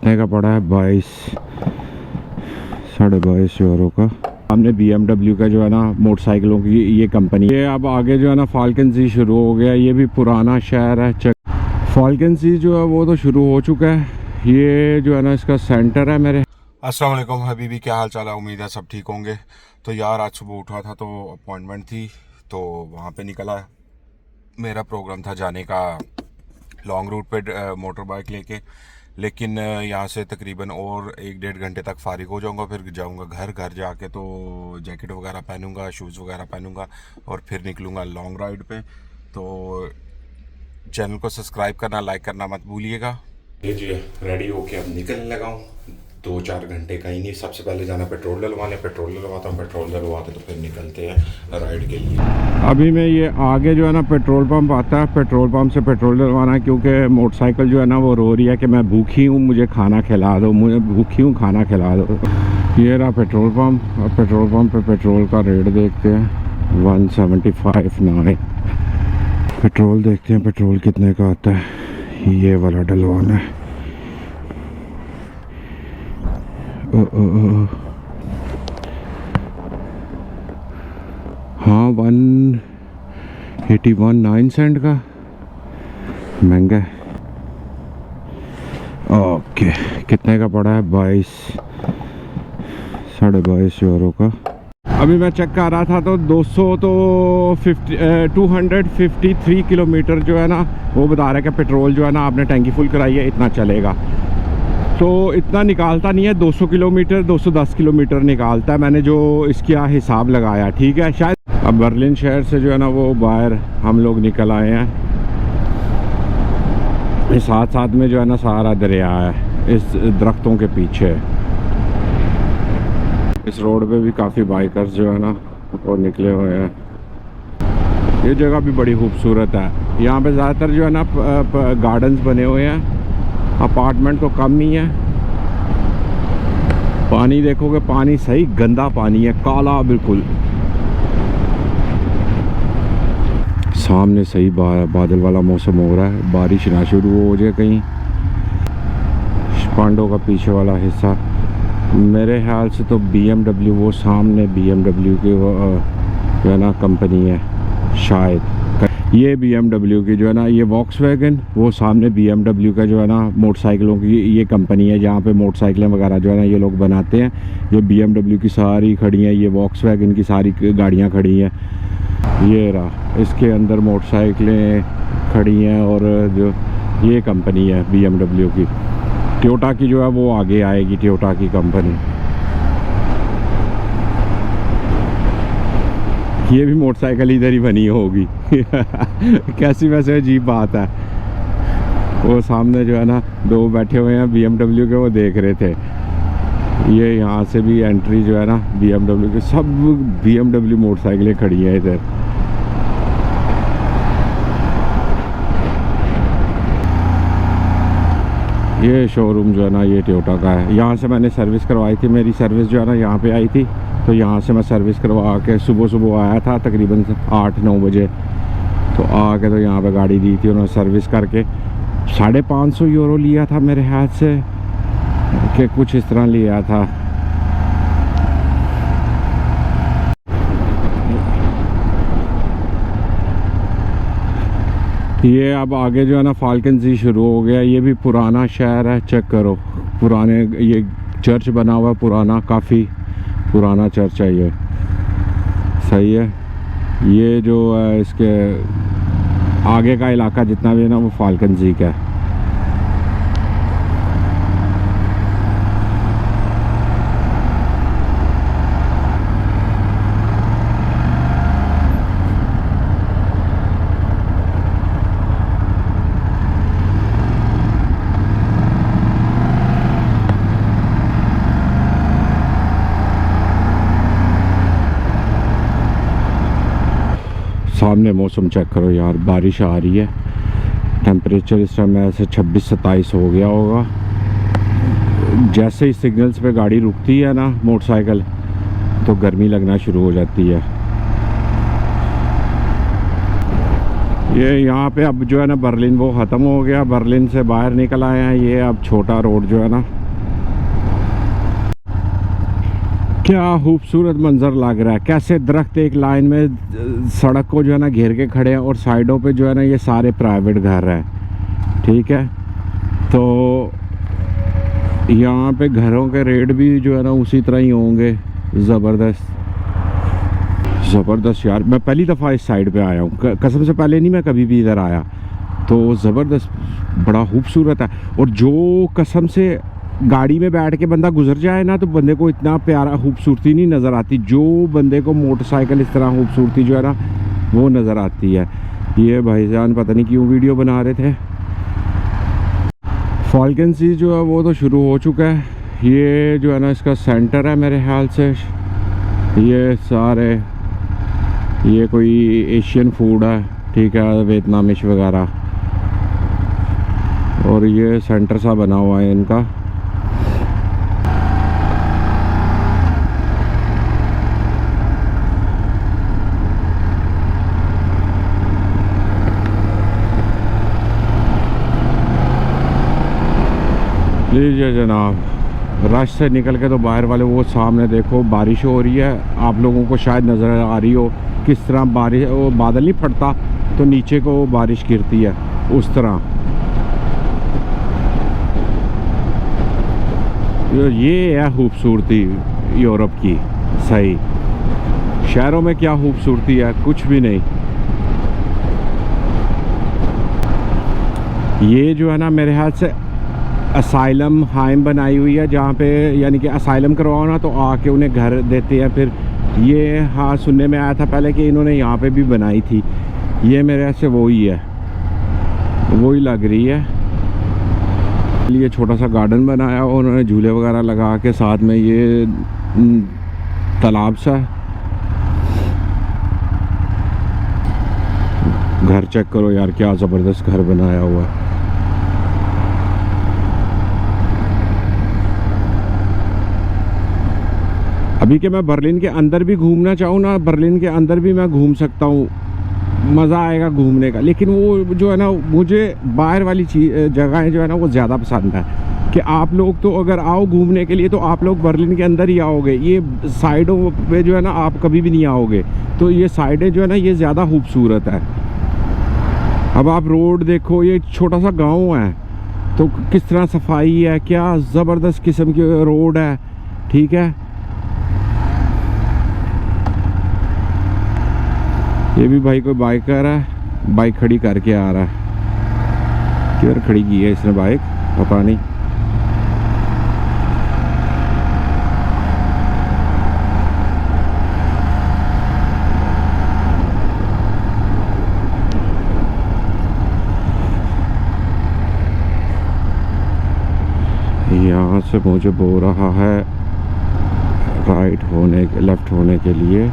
कितने का पड़ा है? 22-22.5 का। हमने BMW का जो है ना मोटरसाइकिलों की ये कंपनी, ये अब आगे जो है ना फाल्कन सी शुरू हो गया। ये भी पुराना शहर है। फाल्कन सी जो है वो तो शुरू हो चुका है। ये जो है ना इसका सेंटर है मेरे। अस्सलाम वालेकुम हबीबी, क्या हाल चाल है? उम्मीद है सब ठीक होंगे। तो यार आज सुबह उठा था तो अपॉइंटमेंट थी, तो वहाँ पे निकला। मेरा प्रोग्राम था जाने का लॉन्ग रूट पे मोटर बाइक लेके, लेकिन यहाँ से तकरीबन और 1-1.5 घंटे तक फारिग हो जाऊँगा। फिर जाऊँगा घर जाके तो जैकेट वगैरह पहनूँगा, शूज़ वगैरह पहनूँगा और फिर निकलूँगा लॉन्ग राइड पे। तो चैनल को सब्सक्राइब करना, लाइक करना मत भूलिएगा। लीजिए रेडी होके अब निकलने लगा हूँ। 2-4 घंटे कहीं नहीं। सबसे पहले जाना पेट्रोल डलवाने, पेट्रोल डलवाता हूँ। पेट्रोल डलवा के तो फिर निकलते हैं राइड के लिए। अभी मैं ये आगे जो है ना पेट्रोल पंप आता है, पेट्रोल पंप से पेट्रोल डलवाना है, क्योंकि मोटरसाइकिल जो है ना वो रो रही है कि मैं भूखी हूँ, मुझे खाना खिला दो, मुझे भूखी हूँ, खाना खिला दो। ये रहा पेट्रोल पंप। अब पेट्रोल पंप पे पेट्रोल का रेट देखते हैं। 175.9 पेट्रोल। देखते हैं पेट्रोल कितने का आता है। ये वाला डलवाना है। हाँ 181.9 सेंट का, महंगा है। ओके, कितने का पड़ा है? 22-22.5 का। अभी मैं चेक कर रहा था तो 253 किलोमीटर जो है ना वो बता रहा है कि पेट्रोल जो है ना आपने टैंकी फुल कराई है इतना चलेगा। तो इतना निकालता नहीं है, 200 किलोमीटर 210 किलोमीटर निकालता है। मैंने जो इसका हिसाब लगाया, ठीक है। शायद अब बर्लिन शहर से जो है ना वो बाहर हम लोग निकल आए हैं। इस साथ में जो है ना सारा दरिया है इस दरख्तों के पीछे। इस रोड पे भी काफ़ी बाइकर्स जो है ना वो निकले हुए हैं। ये जगह भी बड़ी खूबसूरत है। यहाँ पे ज़्यादातर जो है ना गार्डन्स बने हुए हैं। अपार्टमेंट तो कम ही है। पानी देखोगे, पानी सही गंदा पानी है, काला बिल्कुल। सामने सही बादल वाला मौसम हो रहा है, बारिश ना शुरू हो जाए कहीं। पांडो का पीछे वाला हिस्सा मेरे ख्याल से तो BMW, वो सामने BMW की वो जो है ना कंपनी है शायद। ये BMW की जो है ना ये वॉक्सवैगन, वो सामने BMW का जो है ना मोटरसाइकिलों की ये कंपनी है, जहाँ पे मोटरसाइकिलें वगैरह जो है ना ये लोग बनाते हैं। जो BMW की सारी खड़ी हैं, ये वॉक्सवैगन की सारी गाड़ियाँ खड़ी हैं। ये रहा, इसके अंदर मोटरसाइकिलें खड़ी हैं। और जो ये कंपनी है BMW की, टोयोटा की जो है वो आगे आएगी, टोयोटा की कंपनी। ये भी मोटरसाइकिल इधर ही बनी होगी। कैसी वैसे अजीब बात है। वो सामने जो है ना दो बैठे हुए हैं BMW के, वो देख रहे थे। ये यहाँ से भी एंट्री जो है ना BMW के, सब BMW मोटरसाइकिलें खड़ी हैं इधर। ये शोरूम जो है ना ये टोयोटा का है। यहाँ से मैंने सर्विस करवाई थी, मेरी सर्विस जो है ना यहाँ पे आई थी। तो यहाँ से मैं सर्विस करवा के सुबह आया था तकरीबन 8-9 बजे। तो आके तो यहाँ पे गाड़ी दी थी उन्होंने, सर्विस करके 550 यूरो लिया था मेरे हाथ से, कि कुछ इस तरह लिया था। ये अब आगे जो है ना फाल्कन सी शुरू हो गया। ये भी पुराना शहर है, चेक करो। पुराने ये चर्च बना हुआ है, पुराना, काफ़ी पुराना चर्च है ये। सही है। ये जो है इसके आगे का इलाका जितना भी है ना वो फाल्कन सी का है। सामने मौसम चेक करो यार, बारिश आ रही है। टेम्परेचर इस टाइम ऐसे 26-27 हो गया होगा। जैसे ही सिग्नल्स पे गाड़ी रुकती है ना मोटरसाइकिल, तो गर्मी लगना शुरू हो जाती है। ये यहाँ पे अब जो है ना बर्लिन वो ख़त्म हो गया, बर्लिन से बाहर निकल आए हैं। ये अब छोटा रोड जो है ना, क्या खूबसूरत मंजर लग रहा है। कैसे दरख्त एक लाइन में सड़क को जो है ना घेर के खड़े हैं और साइडों पे जो है ना ये सारे प्राइवेट घर हैं, ठीक है। तो यहाँ पे घरों के रेट भी जो है ना उसी तरह ही होंगे। ज़बरदस्त यार, मैं पहली दफ़ा इस साइड पे आया हूँ, कसम से पहले नहीं मैं कभी भी इधर आया। तो ज़बरदस्त, बड़ा खूबसूरत है। और जो कसम से गाड़ी में बैठ के बंदा गुजर जाए ना तो बंदे को इतना प्यारा खूबसूरती नहीं नज़र आती, जो बंदे को मोटरसाइकिल इस तरह खूबसूरती जो है ना वो नज़र आती है। ये भाईजान पता नहीं क्यों वीडियो बना रहे थे। फॉल्कन सी जो है वो तो शुरू हो चुका है। ये जो है ना इसका सेंटर है मेरे ख्याल से। ये सारे ये कोई एशियन फूड है, ठीक है, वियतनामिश वगैरह। और ये सेंटर सा बना हुआ है इनका। लीजिए जनाब, रश से निकल के तो बाहर वाले वो सामने देखो बारिश हो रही है। आप लोगों को शायद नज़र आ रही हो किस तरह बारिश, वो बादल नहीं फटता तो नीचे को बारिश गिरती है, उस तरह। ये है खूबसूरती यूरोप की। सही, शहरों में क्या खूबसूरती है, कुछ भी नहीं। ये जो है ना मेरे ख्याल से असाइलम हाइम बनाई हुई है, जहाँ पे यानी कि असाइलम करवाओ ना तो आके उन्हें घर देते हैं। फिर ये हाँ सुनने में आया था पहले कि इन्होंने यहाँ पे भी बनाई थी। ये मेरे से वही है, वही लग रही है। ये छोटा सा गार्डन बनाया और उन्होंने झूले वगैरह लगा के, साथ में ये तालाब सा है। घर चेक करो यार, क्या ज़बरदस्त घर बनाया हुआ है। अभी के मैं बर्लिन के अंदर भी घूमना चाहूँ ना, बर्लिन के अंदर भी मैं घूम सकता हूँ, मज़ा आएगा घूमने का। लेकिन वो जो है ना, मुझे बाहर वाली जगहें जो है ना वो ज़्यादा पसंद है। कि आप लोग तो अगर आओ घूमने के लिए तो आप लोग बर्लिन के अंदर ही आओगे, ये साइडों पे जो है ना आप कभी भी नहीं आओगे। तो ये साइडें जो है ना ये ज़्यादा खूबसूरत है। अब आप रोड देखो, ये छोटा सा गाँव है तो किस तरह सफाई है, क्या ज़बरदस्त किस्म की रोड है, ठीक है। ये भी भाई कोई बाइकर है, बाइक खड़ी करके आ रहा है। किधर खड़ी की है इसने बाइक, पता नहीं। यहाँ से मुझे बोल रहा है राइट होने, लेफ्ट होने के लिए।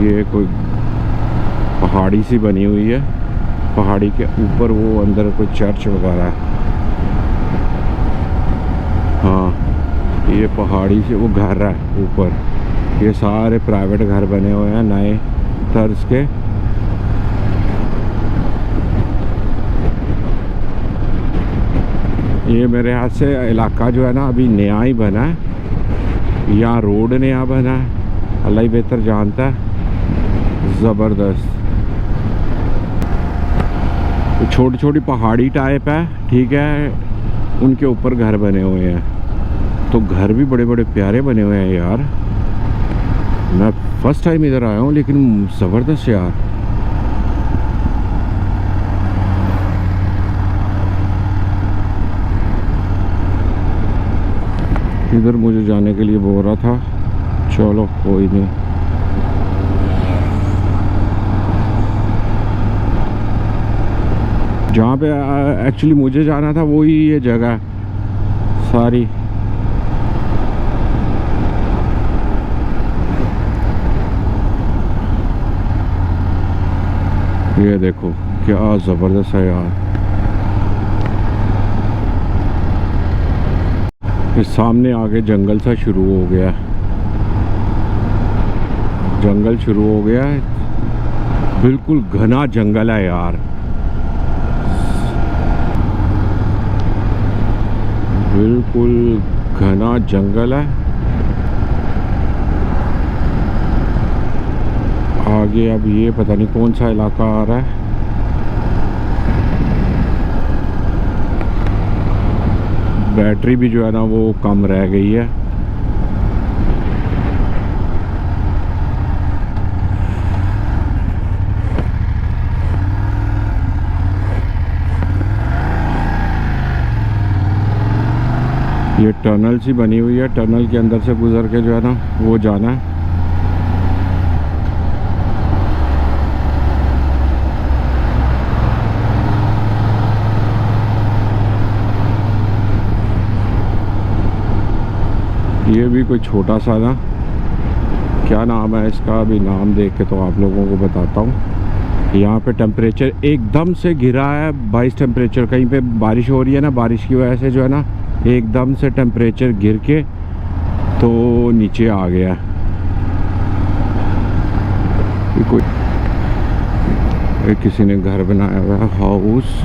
ये कोई पहाड़ी सी बनी हुई है, पहाड़ी के ऊपर वो अंदर कोई चर्च वगैरह है। हाँ, ये पहाड़ी से वो घर है ऊपर। ये सारे प्राइवेट घर बने हुए हैं नए तर्ज के। ये मेरे हाथ से इलाका जो है ना अभी नया ही बना है, यहाँ रोड नया बना है, अल्लाह ही बेहतर जानता है। ज़बरदस्त, छोटी छोटी पहाड़ी टाइप है, ठीक है, उनके ऊपर घर बने हुए हैं। तो घर भी बड़े बड़े प्यारे बने हुए हैं यार। मैं फर्स्ट टाइम इधर आया हूँ, लेकिन ज़बरदस्त यार। इधर मुझे जाने के लिए बोल रहा था, चलो कोई नहीं। जहाँ पे एक्चुअली मुझे जाना था वही ये जगह सारी। ये देखो क्या ज़बरदस्त है यार। इस सामने आगे जंगल सा शुरू हो गया है। जंगल शुरू हो गया है, बिल्कुल घना जंगल है यार, बिल्कुल घना जंगल है। आगे अब ये पता नहीं कौन सा इलाका आ रहा है। बैटरी भी जो है ना वो कम रह गई है। ये टनल सी बनी हुई है, टनल के अंदर से गुजर के जो है ना वो जाना है। ये भी कोई छोटा सा ना, क्या नाम है इसका, अभी नाम देख के तो आप लोगों को बताता हूँ। यहाँ पे टेम्परेचर एकदम से गिरा है 22 टेम्परेचर। कहीं पे बारिश हो रही है ना, बारिश की वजह से जो है ना एकदम से टेम्परेचर गिर के तो नीचे आ गया। कोई किसी ने घर बनाया हुआ है, हाउस,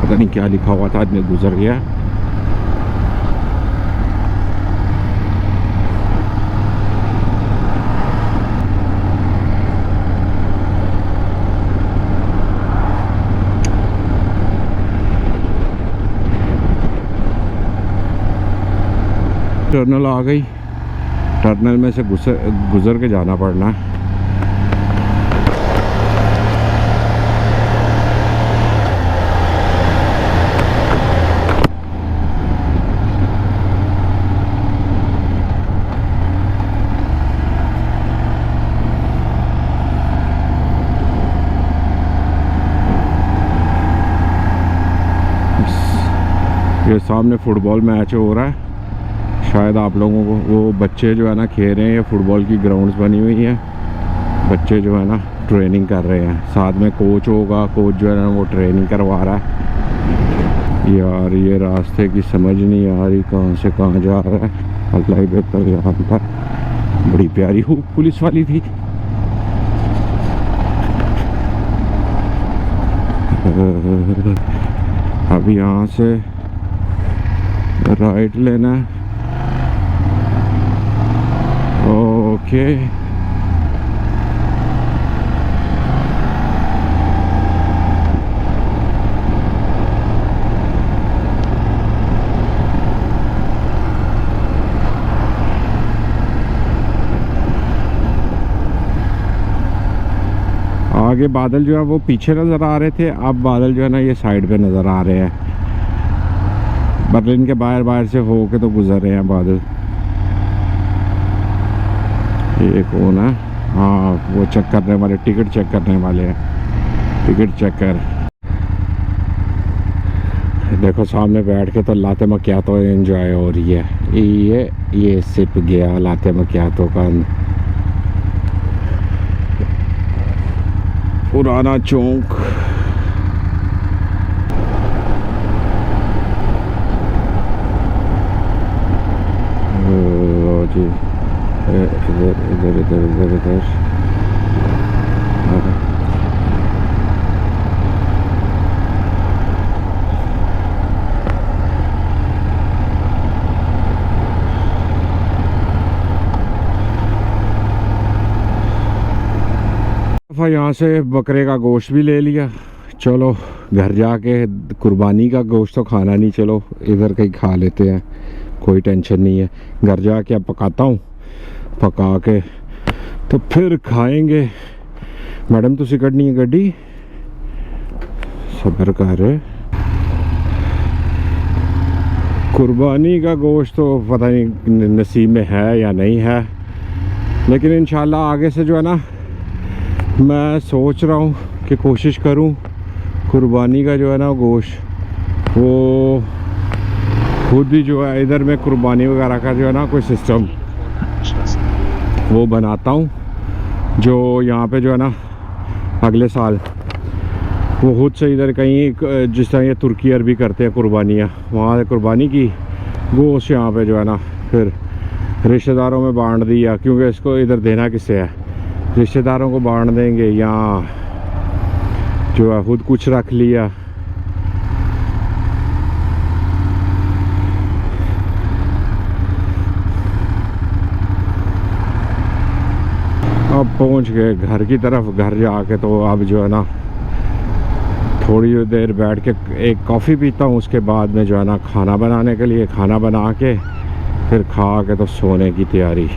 पता नहीं क्या लिखा हुआ था, आदमी गुजर गया। टनल आ गई, टनल में से गुजर के जाना पड़ना है। ये सामने फुटबॉल मैच हो रहा है, शायद आप लोगों को वो बच्चे जो है ना खेल रहे हैं। ये फुटबॉल की ग्राउंड्स बनी हुई हैं, बच्चे जो है ना ट्रेनिंग कर रहे हैं, साथ में कोच होगा, कोच जो है ना वो ट्रेनिंग करवा रहा है। यार ये रास्ते की समझ नहीं आ रही, कहाँ से कहाँ जा रहा है, अल्लाह ही बेहतर जानता है। बड़ी प्यारी हुक पुलिस वाली थी। अब यहाँ से राइट लेना है। ओके, आगे बादल जो है वो पीछे नज़र आ रहे थे, अब बादल जो है ना ये साइड पे नज़र आ रहे हैं। बर्लिन के बाहर से हो के तो गुजर रहे हैं बादल। ये कौन है? हाँ, वो चेक करने वाले, टिकट चेक करने वाले हैं, टिकट चेक कर। देखो सामने बैठ के तो लाते मक्यातो एंजॉय हो रही है। ये सिप गया लाते मक्यातो का। पुराना चौक, जी इधर इधर इधर इधर इधर। यहाँ से बकरे का गोश्त भी ले लिया। चलो घर जाके कुर्बानी का गोश्त तो खाना नहीं, चलो इधर कहीं खा लेते हैं, कोई टेंशन नहीं है। घर जाके अब पकाता हूँ, पका के तो फिर खाएंगे। मैडम तुसी कढ़नी है गड्डी, सब्र कर। कुर्बानी का गोश्त तो पता नहीं नसीब में है या नहीं है, लेकिन इंशाल्लाह आगे से जो है ना मैं सोच रहा हूँ कि कोशिश करूँ कुर्बानी का जो है ना गोश्त वो खुद ही जो है इधर में कुर्बानी वगैरह का जो है ना कोई सिस्टम वो बनाता हूँ, जो यहाँ पे जो है ना अगले साल वो खुद से इधर कहीं जिस तरह ये तुर्की अरबी करते हैं कुर्बानियाँ, वहाँ से कुर्बानी की गोश्त यहाँ पे जो है ना फिर रिश्तेदारों में बांट दिया, क्योंकि इसको इधर देना किससे है, रिश्तेदारों को बांट देंगे या जो है खुद कुछ रख लिया। अब पहुंच गए घर की तरफ। घर जाके तो अब जो है ना थोड़ी देर बैठ के एक कॉफ़ी पीता हूँ, उसके बाद में जो है ना खाना बनाने के लिए खाना बना के फिर खा के तो सोने की तैयारी।